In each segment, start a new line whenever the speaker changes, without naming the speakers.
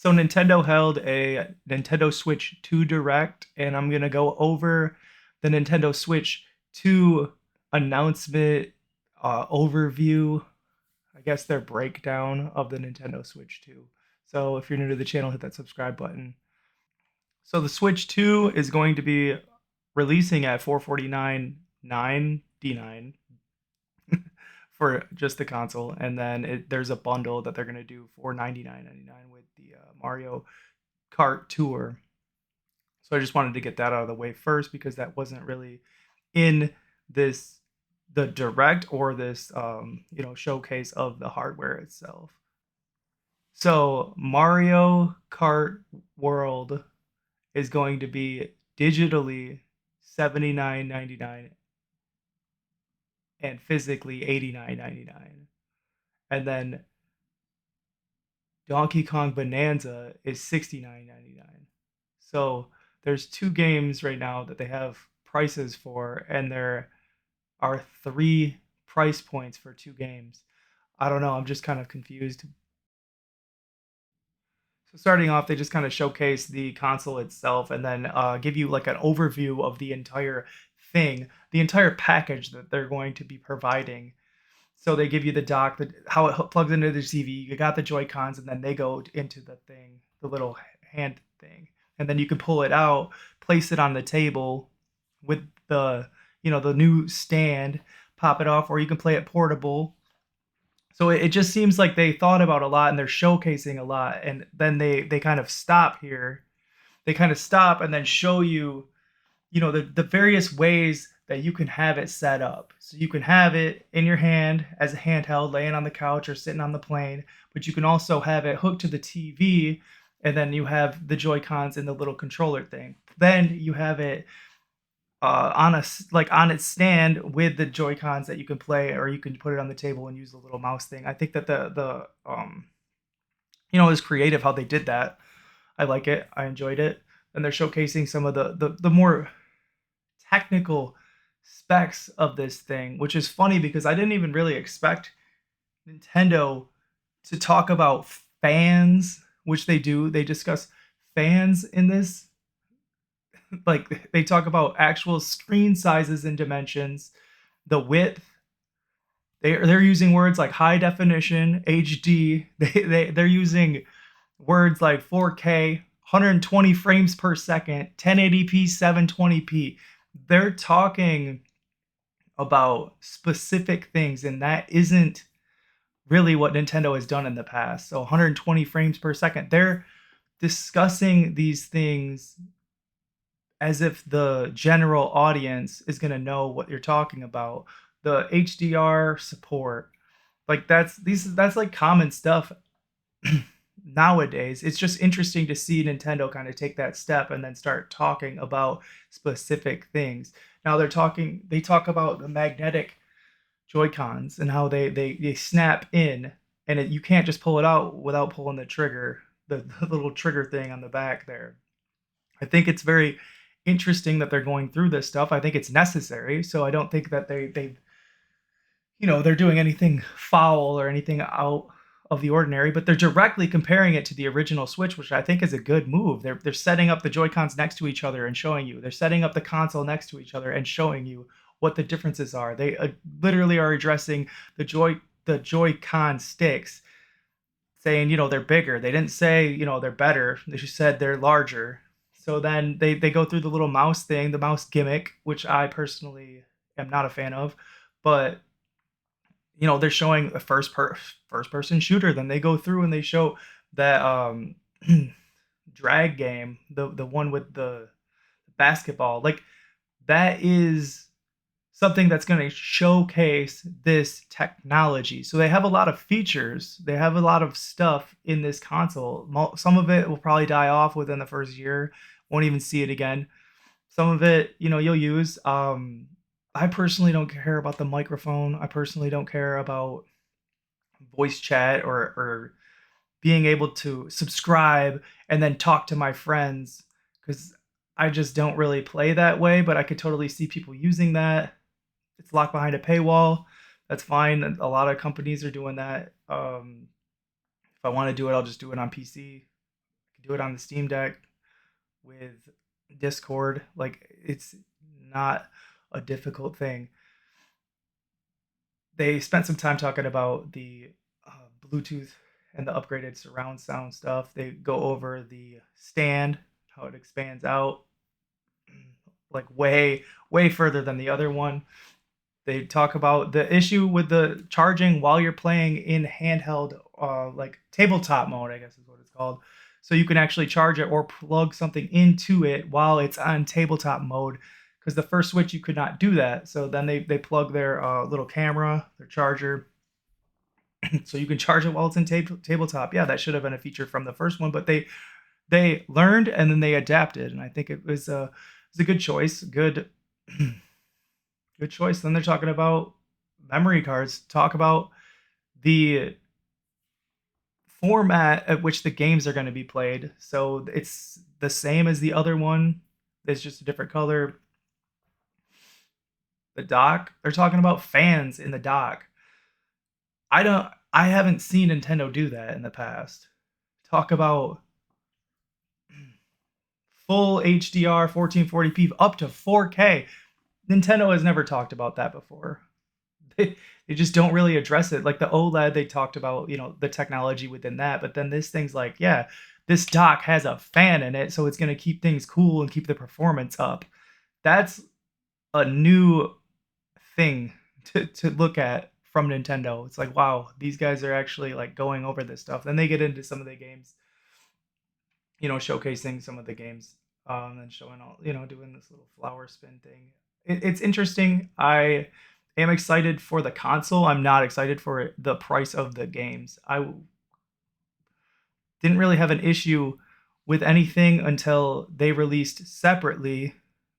So Nintendo held a Nintendo Switch 2 Direct, and I'm gonna go over the Nintendo Switch 2 announcement overview. I guess their breakdown of the Nintendo Switch 2. So if you're new to the channel, hit that subscribe button. So the Switch 2 is going to be releasing at 449.99 for just the console, and then there's a bundle that they're gonna do for 99.99 with the Mario Kart Tour. So I just wanted to get that out of the way first because that wasn't really in this the direct or this showcase of the hardware itself. So Mario Kart World is going to be digitally 79.99 and physically 89.99. And then Donkey Kong Bonanza is 69.99. So there's two games right now that they have prices for, and there are three price points for two games. I don't know. I'm just kind of confused. So starting off, they just kind of showcase the console itself, and then give you like an overview of the entire thing, the entire package that they're going to be providing. So they give you the dock, how it plugs into the TV. You got the Joy Cons, and then they go into the thing, the little hand thing, and then you can pull it out, place it on the table with the new stand, pop it off, or you can play it portable. So it just seems like they thought about a lot and they're showcasing a lot, and then they kind of stop here. They kind of stop and then show you the various ways that you can have it set up. So you can have it in your hand as a handheld, laying on the couch or sitting on the plane, but you can also have it hooked to the TV, and then you have the Joy Cons and the little controller thing. Then you have it on its stand with the Joy Cons that you can play, or you can put it on the table and use the little mouse thing. I think that the is creative how they did that. I like it. I enjoyed it. And they're showcasing some of the more technical specs of this thing, which is funny because I didn't even really expect Nintendo to talk about fans, which they do. They discuss fans in this. Like they talk about actual screen sizes and dimensions, the width. They're using words like high definition, HD. They're using words like 4K, 120 frames per second, 1080p, 720p. They're talking about specific things, and that isn't really what Nintendo has done in the past. So 120 frames per second. They're discussing these things as if the general audience is going to know what you're talking about. The HDR support, like that's like common stuff nowadays. It's just interesting to see Nintendo kind of take that step and then start talking about specific things. Now they talk about the magnetic Joy Cons and how they snap in, and you can't just pull it out without pulling the trigger, the little trigger thing on the back there. I think it's very interesting that they're going through this stuff. I think it's necessary. So I don't think that they're doing anything foul or anything out of the ordinary, but they're directly comparing it to the original Switch, which I think is a good move. They're setting up the Joy Cons next to each other and showing you. They're setting up the console next to each other and showing you what the differences are. They literally are addressing the Joy-Con sticks, saying they're bigger. They didn't say they're better. They just said they're larger. So then they go through the little mouse thing, the mouse gimmick, which I personally am not a fan of, but they're showing a first person shooter. Then they go through and they show that drag game, the one with the basketball. Like that is something that's going to showcase this technology. So they have a lot of features. They have a lot of stuff in this console. Some of it will probably die off within the first year. Won't even see it again. Some of it, you'll use. I personally don't care about the microphone. I personally don't care about voice chat or being able to subscribe and then talk to my friends because I just don't really play that way. But I could totally see people using that. It's locked behind a paywall. That's fine. A lot of companies are doing that. If I want to do it, I'll just do it on PC. can do it on the Steam Deck with Discord. Like, it's not a difficult thing. They spent some time talking about the Bluetooth and the upgraded surround sound stuff. They go over the stand, how it expands out, like way further than the other one. They talk about the issue with the charging while you're playing in handheld, like tabletop mode, I guess is what it's called. So you can actually charge it or plug something into it while it's on tabletop mode. Because the first Switch you could not do that. So then they plug their little camera, their charger, so you can charge it while it's in tabletop. Yeah, that should have been a feature from the first one, but they learned and then they adapted, and I think it was a good choice. Good good choice. Then they're talking about memory cards. Talk about the format at which the games are going to be played. So it's the same as the other one. It's just a different color. The dock. They're talking about fans in the dock. I haven't seen Nintendo do that in the past. Talk about full HDR 1440p up to 4K. Nintendo has never talked about that before. They just don't really address it. Like the OLED, they talked about, the technology within that, but then this thing's like, yeah, this dock has a fan in it, so it's going to keep things cool and keep the performance up. That's a new thing to look at from Nintendo. It's like, wow, these guys are actually like going over this stuff. Then they get into some of the games, showcasing some of the games, and showing all, doing this little flower spin thing. It's interesting. I am excited for the console. I'm not excited for the price of the games. Didn't really have an issue with anything until they released separately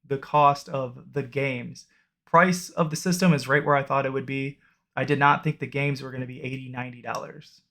the cost of the games. Price of the system is right where I thought it would be. I did not think the games were going to be $80, $90.